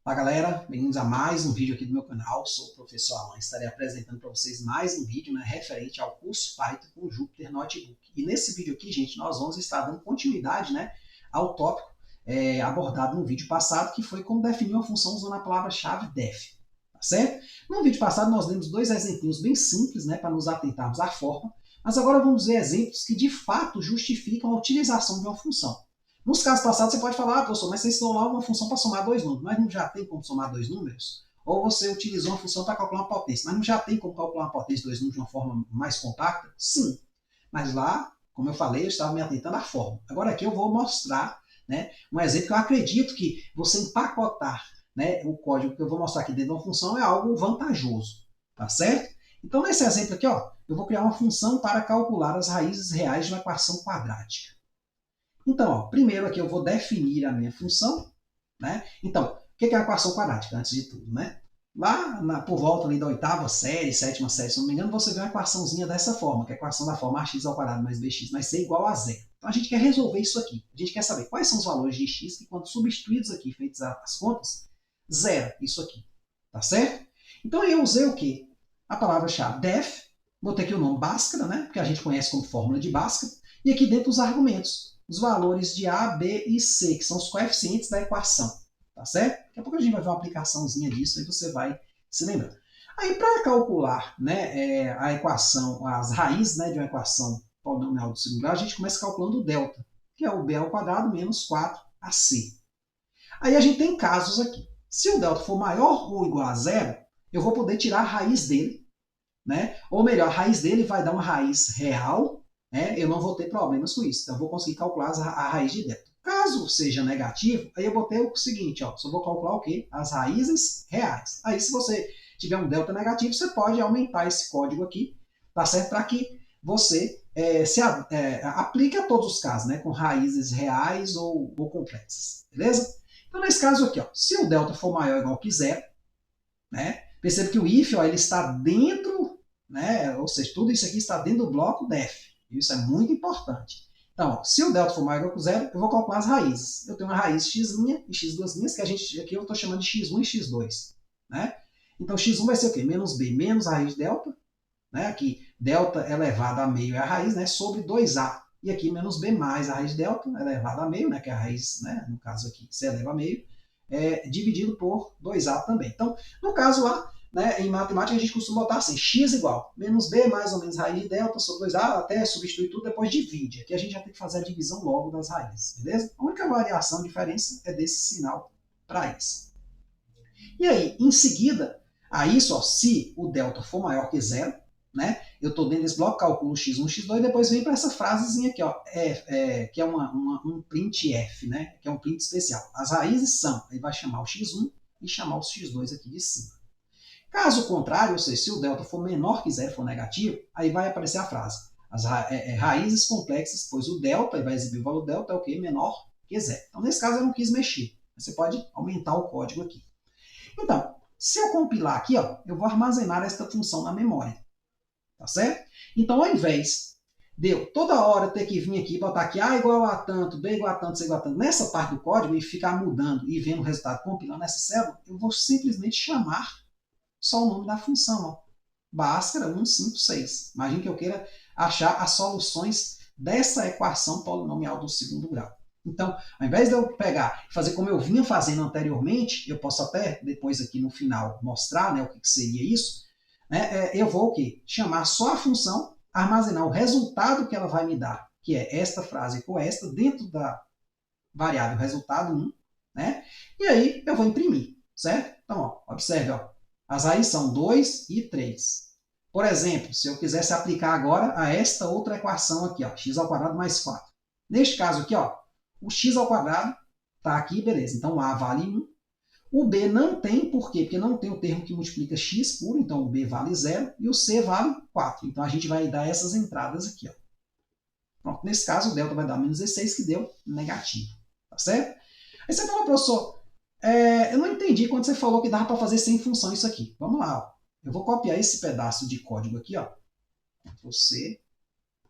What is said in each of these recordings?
Olá galera, bem-vindos a mais um vídeo aqui do meu canal. Sou o professor Alan, estarei apresentando para vocês mais um vídeo, referente ao curso Python com Jupyter Notebook. E nesse vídeo aqui, gente, nós vamos estar dando continuidade ao tópico abordado no vídeo passado, que foi como definir uma função usando a palavra-chave def. Tá certo? No vídeo passado nós demos dois exemplos bem simples para nos atentarmos à forma, mas agora vamos ver exemplos que de fato justificam a utilização de uma função. Nos casos passados, você pode falar, professor, mas você ensinou lá uma função para somar dois números, mas não já tem como somar dois números? Ou você utilizou uma função para calcular uma potência, mas não já tem como calcular uma potência de dois números de uma forma mais compacta? Sim. Mas lá, como eu falei, eu estava me atentando à forma. Agora aqui eu vou mostrar um exemplo que eu acredito que você empacotar o código que eu vou mostrar aqui dentro de uma função é algo vantajoso. Tá certo? Então, nesse exemplo aqui, eu vou criar uma função para calcular as raízes reais de uma equação quadrática. Então, primeiro aqui eu vou definir a minha função. Então, o que é a equação quadrática, antes de tudo? Lá por volta ali da oitava série, sétima série, se não me engano, você vê uma equaçãozinha dessa forma, que é a equação da forma ax ao quadrado mais bx mais c igual a zero. Então, a gente quer resolver isso aqui. A gente quer saber quais são os valores de x que, quando substituídos aqui, feitas as contas, zero isso aqui. Tá certo? Então, eu usei o quê? A palavra-chave def, botei aqui o nome Bhaskara, porque a gente conhece como fórmula de Bhaskara, e aqui dentro os argumentos, os valores de A, B e C, que são os coeficientes da equação. Tá certo? Daqui a pouco a gente vai ver uma aplicaçãozinha disso e você vai se lembrar. Aí, para calcular a equação, as raízes de uma equação polinomial do segundo grau, a gente começa calculando o delta, que é o B ao quadrado menos 4AC. Aí a gente tem casos aqui. Se o delta for maior ou igual a zero, eu vou poder tirar a raiz dele, ou melhor, a raiz dele vai dar uma raiz real, eu não vou ter problemas com isso. Então, eu vou conseguir calcular a raiz de delta. Caso seja negativo, aí eu botei o seguinte, só vou calcular o quê? As raízes reais. Aí, se você tiver um delta negativo, você pode aumentar esse código aqui, tá certo? Para que você aplique a todos os casos, com raízes reais ou complexas, beleza? Então, nesse caso aqui, se o delta for maior ou igual que zero, percebe que o if ele está dentro, ou seja, tudo isso aqui está dentro do bloco def. Isso é muito importante. Então, se o delta for maior ou igual que zero, eu vou calcular as raízes. Eu tenho uma raiz x' e x2', que aqui eu estou chamando de x1 e x2. Então, x1 vai ser o quê? Menos b menos a raiz de delta. Aqui, delta elevado a meio é a raiz, sobre 2a. E aqui, menos b mais a raiz de delta elevado a meio, que é a raiz, no caso aqui, se eleva a meio, dividido por 2a também. Então, no caso lá, em matemática a gente costuma botar assim, x igual, menos b mais ou menos raiz de delta sobre 2a, até substituir tudo, depois divide. Aqui a gente já tem que fazer a divisão logo das raízes, beleza? A única variação, diferença, é desse sinal para isso. E aí, em seguida, a isso, se o delta for maior que zero, eu estou dentro desse bloco, calculo x1, x2, e depois vem para essa frasezinha aqui, que é um printf, que é um print especial. As raízes são, aí vai chamar o x1 e chamar o x2 aqui de cima. Caso contrário, ou seja, se o delta for menor que zero, for negativo, aí vai aparecer a frase. As raízes complexas, pois o delta, e vai exibir o valor delta, é o quê? Menor que zero. Então, nesse caso, eu não quis mexer. Você pode aumentar o código aqui. Então, se eu compilar aqui, eu vou armazenar esta função na memória. Tá certo? Então, ao invés de eu toda hora ter que vir aqui e botar aqui A igual a tanto, B igual a tanto, C igual a tanto, nessa parte do código e ficar mudando e vendo o resultado compilando essa célula, eu vou simplesmente chamar só o nome da função. Bhaskara 156. Imagine que eu queira achar as soluções dessa equação polinomial do segundo grau. Então, ao invés de eu pegar e fazer como eu vinha fazendo anteriormente, eu posso até depois aqui no final mostrar o que seria isso, eu vou o quê? Chamar só a função, armazenar o resultado que ela vai me dar, que é esta frase com esta, dentro da variável resultado 1, e aí eu vou imprimir, certo? Então, observe, as raízes são 2 e 3. Por exemplo, se eu quisesse aplicar agora a esta outra equação aqui, x ao quadrado mais 4. Neste caso aqui, o x ao quadrado está aqui, beleza. Então, A vale 1. O B não tem, por quê? Porque não tem o termo que multiplica x puro, então o B vale 0 e o C vale 4. Então, a gente vai dar essas entradas aqui. Pronto, nesse caso, o delta vai dar menos 16, que deu negativo. Tá certo? Aí você fala, professor, eu não entendi quando você falou que dava para fazer sem função isso aqui. Vamos lá. Eu vou copiar esse pedaço de código aqui. Ctrl+C.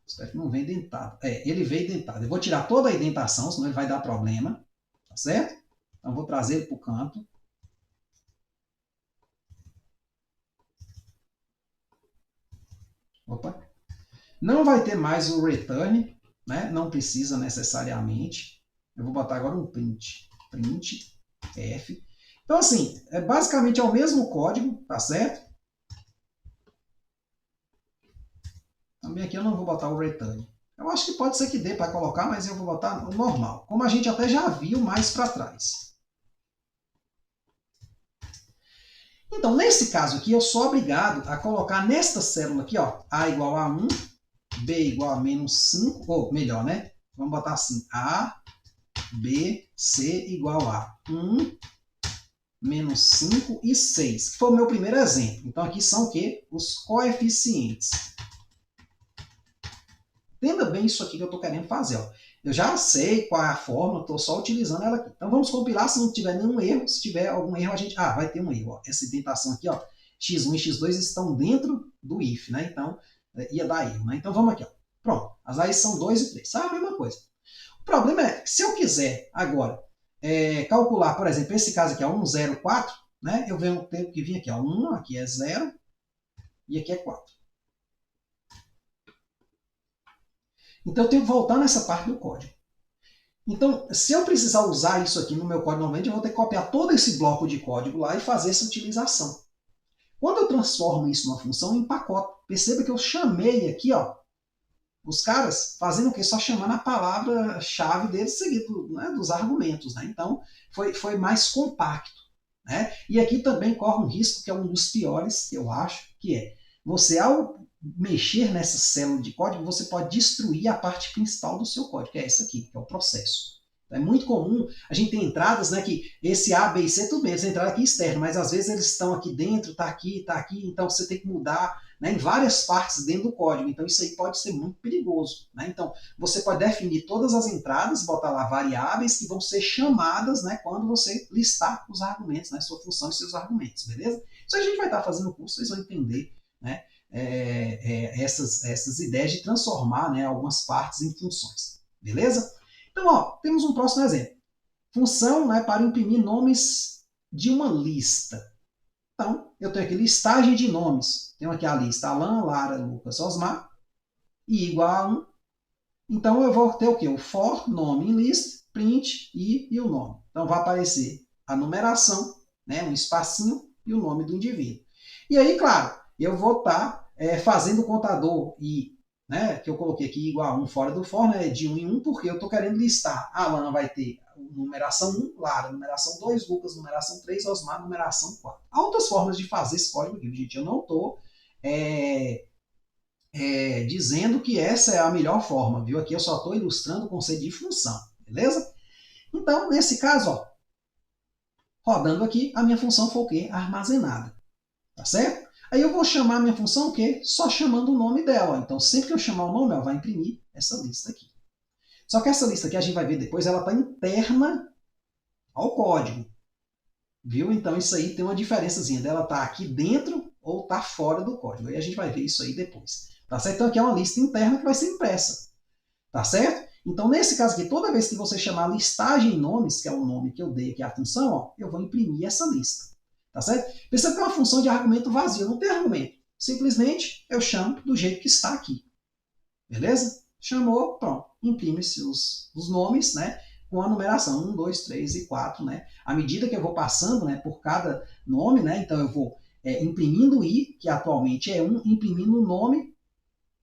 Espero que não venha indentado. Ele veio indentado. Eu vou tirar toda a indentação, senão ele vai dar problema. Tá certo? Então, eu vou trazer ele para o canto. Opa. Não vai ter mais o return, né? Não precisa necessariamente. Eu vou botar agora um print. Print f. Então, assim, basicamente é o mesmo código, tá certo? Também aqui eu não vou botar o return. Eu acho que pode ser que dê para colocar, mas eu vou botar o normal, como a gente até já viu mais para trás. Então, nesse caso aqui, eu sou obrigado a colocar nesta célula aqui, ó, A igual a 1, B igual a menos 5, ou melhor, né? Vamos botar assim, A, B, C igual a 1, menos 5 e 6, que foi o meu primeiro exemplo. Então, aqui são o quê? Os coeficientes. Entenda bem isso aqui que eu estou querendo fazer. Ó. Eu já sei qual é a fórmula, estou só utilizando ela aqui. Então, vamos compilar se não tiver nenhum erro. Se tiver algum erro, a gente... Ah, vai ter um erro. Ó. Essa indentação aqui, ó, x1 e x2 estão dentro do if, né? Então, ia dar erro. Né? Então, vamos aqui. Ó. Pronto. As raízes são 2 e 3. Ah, a mesma coisa. O problema é que se eu quiser agora calcular, por exemplo, esse caso aqui é 1, 0, 4, né? Eu venho ter que vir aqui, ó, 1, aqui é 0 e aqui é 4. Então eu tenho que voltar nessa parte do código. Então, se eu precisar usar isso aqui no meu código novamente, eu vou ter que copiar todo esse bloco de código lá e fazer essa utilização. Quando eu transformo isso numa função, eu empacoto. Perceba que eu chamei aqui, ó, os caras fazendo o quê? Só chamando a palavra-chave deles seguido, né, dos argumentos. Né? Então, foi mais compacto. Né? E aqui também corre um risco, que é um dos piores, que eu acho, que é você, ao mexer nessa célula de código, você pode destruir a parte principal do seu código, que é essa aqui, que é o processo. É muito comum a gente ter entradas, né, que esse A, B e C, tudo bem, essa entrada aqui externa, mas às vezes eles estão aqui dentro, está aqui, então você tem que mudar, né, em várias partes dentro do código. Então isso aí pode ser muito perigoso. Né? Então você pode definir todas as entradas, botar lá variáveis que vão ser chamadas, né, quando você listar os argumentos, né, sua função e seus argumentos, beleza? Isso a gente vai estar fazendo no curso, vocês vão entender, né, essas ideias de transformar, né, algumas partes em funções, beleza? Então, ó, temos um próximo exemplo. Função, né, para imprimir nomes de uma lista. Então, eu tenho aqui listagem de nomes. Tenho aqui a lista Alan, Lara, Lucas, Osmar, e igual a 1. Então, eu vou ter o quê? O for, nome em list, print e o nome. Então, vai aparecer a numeração, né, um espacinho e o nome do indivíduo. E aí, claro, eu vou estar fazendo o contador e, né, que eu coloquei aqui igual a 1 fora do for, né, de 1 em 1, porque eu estou querendo listar. Alan vai ter numeração 1, Lara, numeração 2, Lucas, numeração 3, Osmar, numeração 4. Há outras formas de fazer esse código aqui, gente. Eu não estou dizendo que essa é a melhor forma, viu? Aqui eu só estou ilustrando o conceito de função, beleza? Então, nesse caso, ó, rodando aqui, a minha função foi o quê? Armazenada, tá certo? Aí eu vou chamar a minha função o quê? Só chamando o nome dela. Ó. Então, sempre que eu chamar o nome, ela vai imprimir essa lista aqui. Só que essa lista aqui, a gente vai ver depois, ela está interna ao código, viu? Então, isso aí tem uma diferençazinha dela tá aqui dentro ou tá fora do código. Aí a gente vai ver isso aí depois. Tá certo? Então, aqui é uma lista interna que vai ser impressa. Tá certo? Então, nesse caso aqui, toda vez que você chamar listagem nomes, que é o nome que eu dei aqui à função, ó, eu vou imprimir essa lista. Tá certo? Perceba que é uma função de argumento vazio, não tem argumento. Simplesmente eu chamo do jeito que está aqui. Beleza? Chamou, pronto. Imprime-se os nomes, né? Com a numeração 1, 2, 3 e 4, né? À medida que eu vou passando, né, por cada nome, né? Então eu vou imprimindo o i, que atualmente é 1, imprimindo o nome,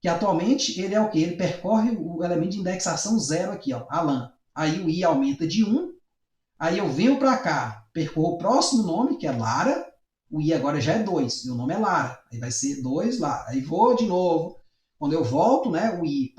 que atualmente ele é o que? Ele percorre o elemento de indexação 0 aqui, ó, Alan. Aí o i aumenta de 1, aí eu venho para cá, percorro o próximo nome, que é Lara, o i agora já é 2, e o nome é Lara. Aí vai ser 2 Lara. Aí vou de novo. Quando eu volto, né, o i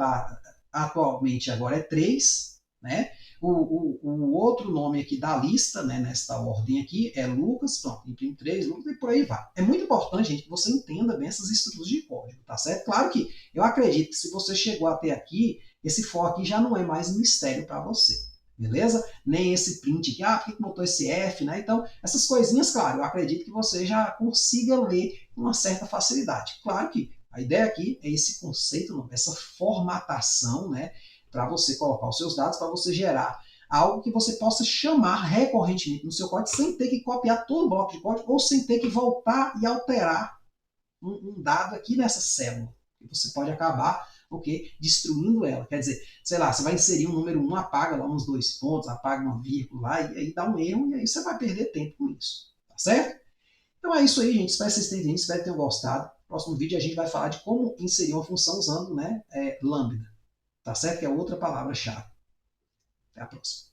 atualmente agora é 3, né? O outro nome aqui da lista, né, nesta ordem aqui, é Lucas, pronto, imprime 3, Lucas, e por aí vai. É muito importante, gente, que você entenda bem essas estruturas de código, tá certo? Claro que eu acredito que se você chegou até aqui, esse for aqui já não é mais mistério para você, beleza? Nem esse print aqui, por que botou esse F, né? Então, essas coisinhas, claro, eu acredito que você já consiga ler com uma certa facilidade. Claro que a ideia aqui é esse conceito, essa formatação, né? Para você colocar os seus dados, para você gerar algo que você possa chamar recorrentemente no seu código, sem ter que copiar todo o bloco de código, ou sem ter que voltar e alterar um dado aqui nessa célula. Você pode acabar destruindo ela. Quer dizer, sei lá, você vai inserir um número 1, apaga lá uns 2 pontos, apaga uma vírgula lá, e aí dá um erro, e aí você vai perder tempo com isso. Tá certo? Então é isso aí, gente. Espero que vocês tenham visto, espero que tenham gostado. No próximo vídeo a gente vai falar de como inserir uma função usando, né, lambda. Tá certo? Que é outra palavra-chave. Até a próxima.